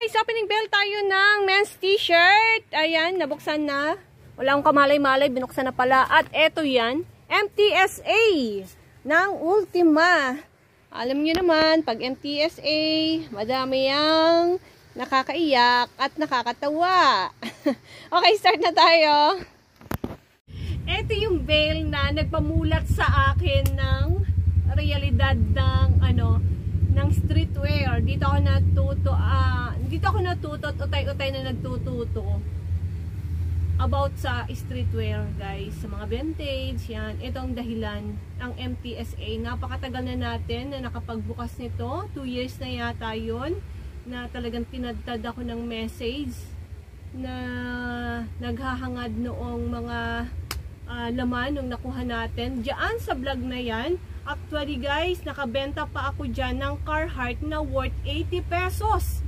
Guys, opening bell tayo ng men's t-shirt. Ayan, nabuksan na. Wala akong kamalay-malay, binuksan na pala. At eto yan, MTSA ng Ultima. Alam niyo naman, pag MTSA, madami yang nakakaiyak at nakakatawa. Okay, start na tayo. Ito yung veil na nagpamulat sa akin ng realidad ng ng streetwear. Dito ako natuto, utay-utay na nagtututo about sa streetwear, guys. Sa mga vintage, yan. Ito ang dahilan, ang MTSA. Napakatagal na natin na nakapagbukas nito. 2 years na yata yun, na talagang tinadtad ako ng message na naghahangad noong mga laman nung nakuha natin. Diyan sa vlog na yan, actually guys, nakabenta pa ako dyan ng Carhartt na worth 80 pesos.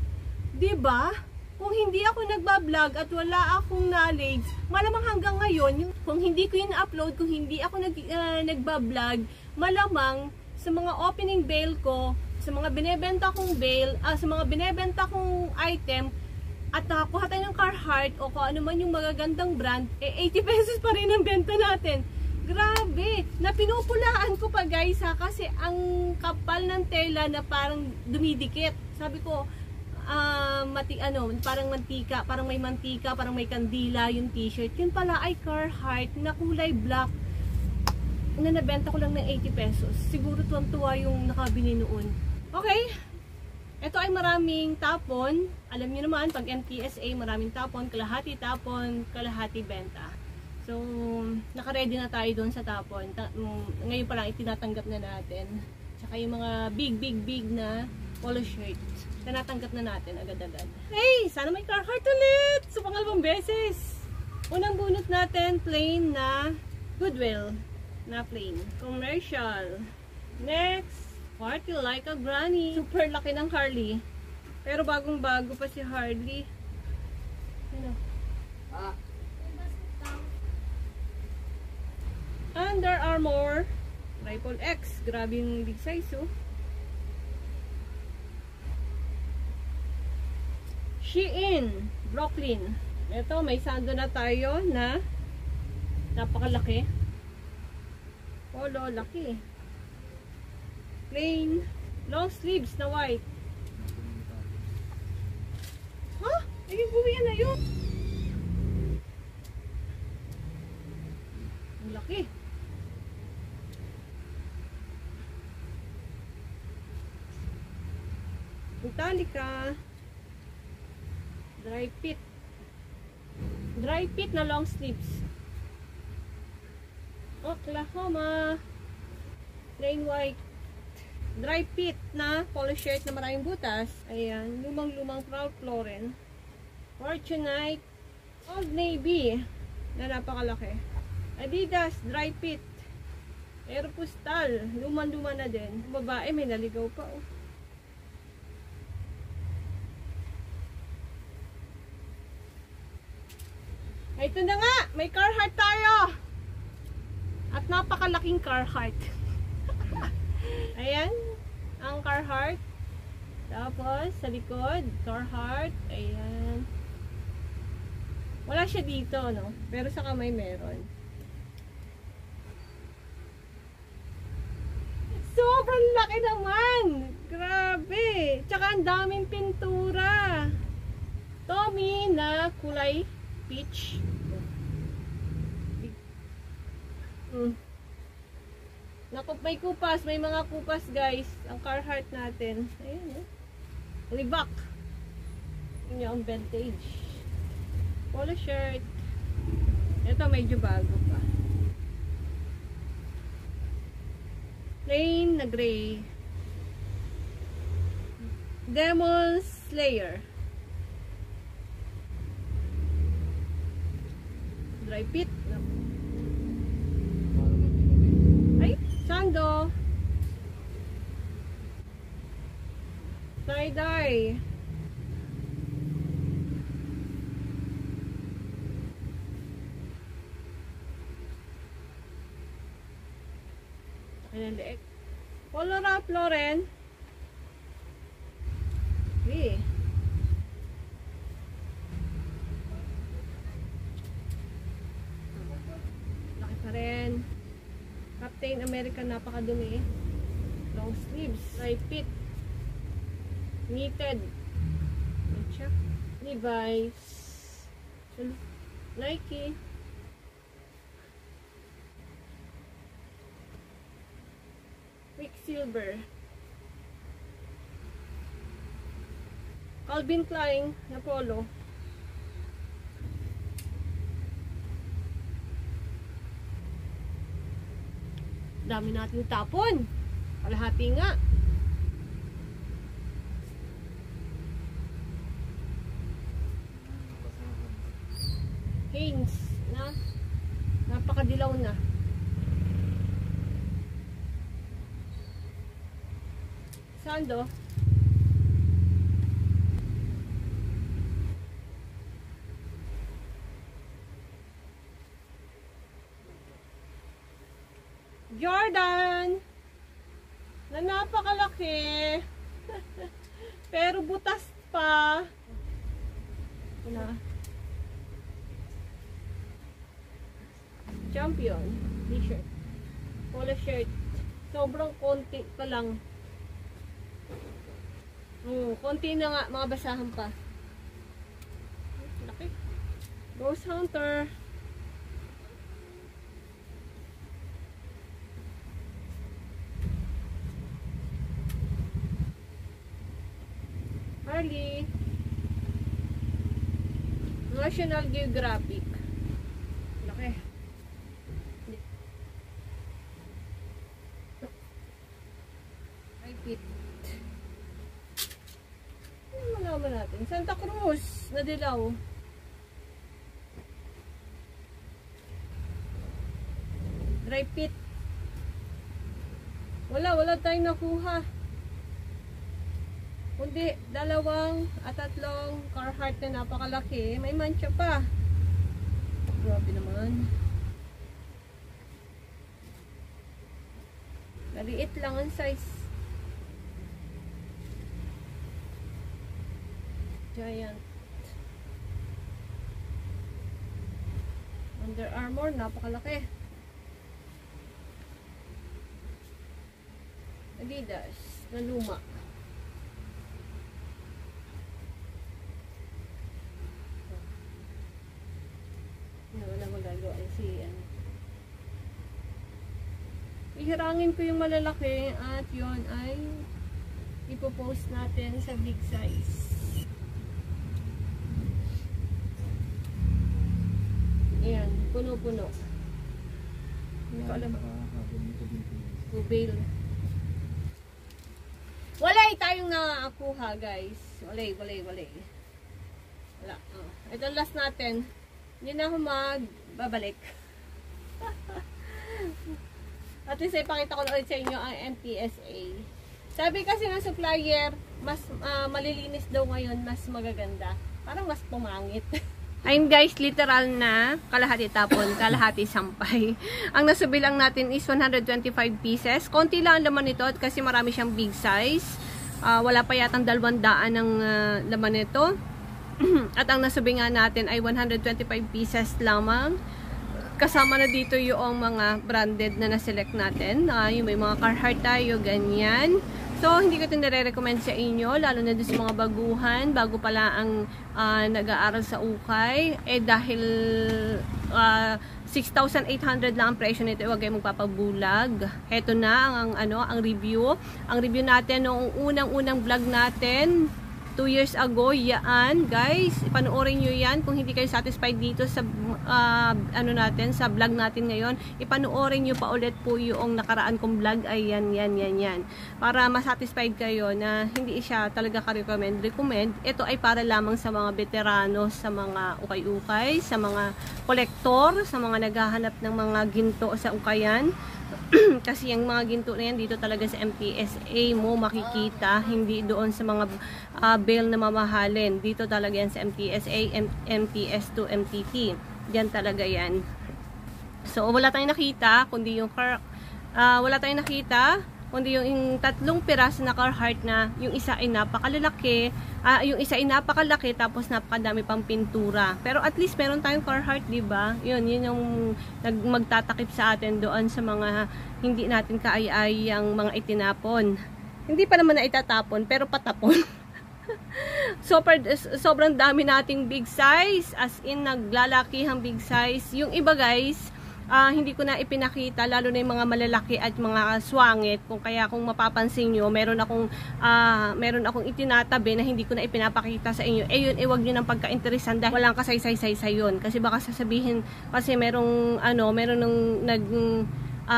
Diba? Kung hindi ako nagbablog at wala akong knowledge, malamang hanggang ngayon, kung hindi ko in-upload, kung hindi ako nagbablog, malamang sa mga opening bail ko, sa mga binebenta kong bail, sa mga binebenta kong item, at nakakuha tayo ng Carhartt o kung ano man yung magagandang brand, 80 pesos pa rin ang benta natin. Grabe! Napinupulaan ko pa guys ha, kasi ang kapal ng tela na parang dumidikit. Sabi ko, parang mantika, parang may mantika, parang may kandila yung t-shirt. Yun pala ay Carhartt na kulay black na nabenta ko lang ng 80 pesos. Siguro tuwang-tuwa yung nakabili noon. Okay, ito ay maraming tapon. Alam niyo naman, pag MTSA, maraming tapon, kalahati benta. So, naka-ready na tayo doon sa tapon. Ngayon pa lang itinatanggap na natin. Tsaka yung mga big na polo shirt. Tinatanggap na natin agad-agad. Hey! Sana may Carhartt ulit! So, pangalawang beses. Unang bunot natin, plain na Goodwill. Na plain. Commercial. Next, Party Like a Granny. Super laki ng Harley. Pero bagong-bago pa si Harley. Ano? Under Armour Triple X. Grabe yung big size, oh. Shein Brooklyn. Ito, may sando na tayo na napakalaki. Polo, laki. Plain long sleeves na white. Ha? Naging buwian na yun. Ang laki. Metallica. Dry fit na long sleeves. Oklahoma. Plain white. Dry fit na polo shirt na maraming butas. Ayan. Lumang-lumang Ralph Lauren. Fortunite. Old Navy. Na napakalaki. Adidas. Dry fit. Aeropostale. Lumang-luma na din. Babae, may naligaw pa, oh. Ito na nga, may Carhartt tayo. At napakalaking Carhartt. Ayan, ang Carhartt. Tapos, sa likod, Carhartt. Ayan. Wala siya dito, no? Pero sa kamay meron. Sobrang laki naman. Grabe. Tsaka ang daming pintura. Tommy na kulay peach. May kupas, may mga kupas guys. Ang Carhartt natin. Ayun, Reebok. Yun yung vintage. Polo shirt. Ito medyo bago pa. Plain na gray. Demon Slayer. Dry fit. Ay, sando. Tie-dye. Ayan, leeg. Polo Ralph Lauren. Okay. Made in America, napakadumi. Long sleeves, dry fit, knitted. Check. Levi's, Nike, Quicksilver, Calvin Klein na polo. Dami natin tapon. Kalahati nga. Hanes na napakadilaw na. Sando. Jordan na napakalaki pero butas pa. Champion t-shirt, polo shirt, sobrang konti pa lang. Konti na nga, mga basahan pa. Laki. Ghost Hunter. Harley. National Geographic. Laki. Repeat. Ano malaman natin? Santa Cruz na dilaw. Dry fit. Wala tayong nakuha. Kundi dalawang at tatlong Carhartt na napakalaki. May mancha pa. Grabe naman. Maliit lang ang size. Giant. Under Armour, napakalaki. Adidas na luma. Wala magagawa si ano. Ihirangin ko yung malalaki at yun ay ipopost natin sa big size. Ayan, puno-puno. Hindi ko alam. Kubail. Walay tayong nakakuha, guys. Walay. Wala. Oh. Ito last natin. Hindi na ako magbabalik. At least ipakita ko ulit sa inyo ang MTSA. Sabi kasi ng supplier, mas malilinis daw ngayon, mas magaganda. Parang mas pumangit. Ayun guys, literal na kalahati tapon, kalahati sampay. Ang nasubilang natin is 125 pieces. Konti lang ang laman nito kasi marami siyang big size. Wala pa yatang 200 ng laman nito. At ang nasubingan natin ay 125 pieces lamang. Kasama na dito yung mga branded na na-select natin. Yung may mga Carhartt tayo, ganyan. So, hindi ko ito nire-recommend sa inyo, lalo na doon sa mga baguhan, bago pala ang nag-aaral sa ukay. Dahil 6,800 lang ang presyo nito, huwag kayong magpapabulag. Heto na ang review. Ang review natin noong unang-unang vlog natin, 2 years ago, yan guys, ipanoorin nyo yan kung hindi kayo satisfied dito sa natin, sa vlog natin ngayon, ipanoorin nyo pa ulit po yung nakaraan kong vlog, ay yan, para masatisfied kayo na hindi siya talaga ka-recommend. Ito ay para lamang sa mga veterano, sa mga ukay-ukay, sa mga kolektor, sa mga naghahanap ng mga ginto sa ukayan. Kasi yung mga ginto na yan dito talaga sa MTSA mo makikita, hindi doon sa mga bail na mamahalin. Dito talaga yan sa MTSA, MTS2, MTT. Diyan talaga yan. So wala tayong nakita kundi yung wala tayong nakita kundi yung 3 piraso na Carhartt na yung isa ay napakalalaki, yung isa ay napakalaki tapos napakadami pang pintura. Pero at least meron tayong Carhartt, di ba? Yun yung magtatakip sa atin doon sa mga hindi natin kaaya-ayang mga itinapon. Hindi pa naman na itatapon, pero patapon. Sobrang dami nating big size, as in naglalakihang big size. Yung iba guys, hindi ko na ipinakita, lalo na yung mga malalaki at mga swangit. Kung mapapansin nyo, meron akong itinatabi na hindi ko na ipinapakita sa inyo. Yun, wag nyo nang pagka-interesan dahil walang kasaysay-saysay yun. Kasi baka sasabihin, kasi meron nung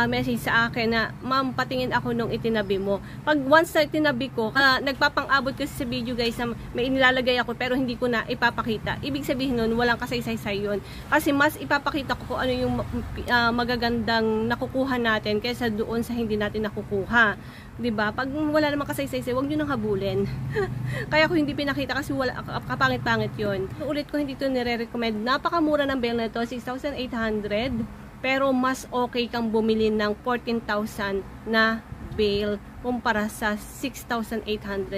message sa akin na, ma'am, patingin ako nung itinabi mo. Pag once na itinabi ko, nagpapang-abot kasi sa video guys na may inilalagay ako pero hindi ko na ipapakita. Ibig sabihin nun, walang kasaysay-say yun. Kasi mas ipapakita ko kung ano yung magagandang nakukuha natin kaysa doon sa hindi natin nakukuha. 'Di ba? Pag wala namang kasaysay-say, wag niyo nang habulin. Kaya ko hindi pinakita kasi wala, kapangit-pangit 'yon. Ulit ko, hindi 'to nire-recommend. Napakamura ng bail na to, 6,800. Pero mas okay kang bumili ng 14,000 na bail kumpara sa 6,800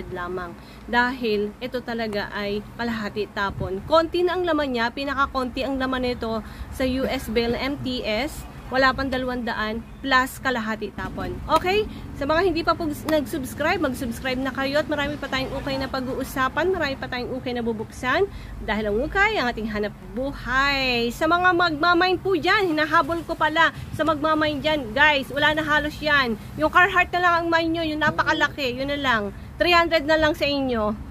lamang. Dahil ito talaga ay kalahati tapon. Konti na ang laman niya, pinaka-konti ang laman nito sa US bail na MTS. Wala pang 200 plus kalahati tapon. Okay? Sa mga hindi pa po nag-subscribe, mag-subscribe na kayo at marami pa tayong ukay na pag-uusapan, marami pa tayong ukay na bubuksan dahil ang ukay ang ating hanap buhay. Sa mga magmamain po dyan, hinahabol ko pala sa magmamain dyan, guys, wala na halos yan. Yung Carhartt na lang ang mine nyo, yung napakalaki, yun na lang. 300 na lang sa inyo.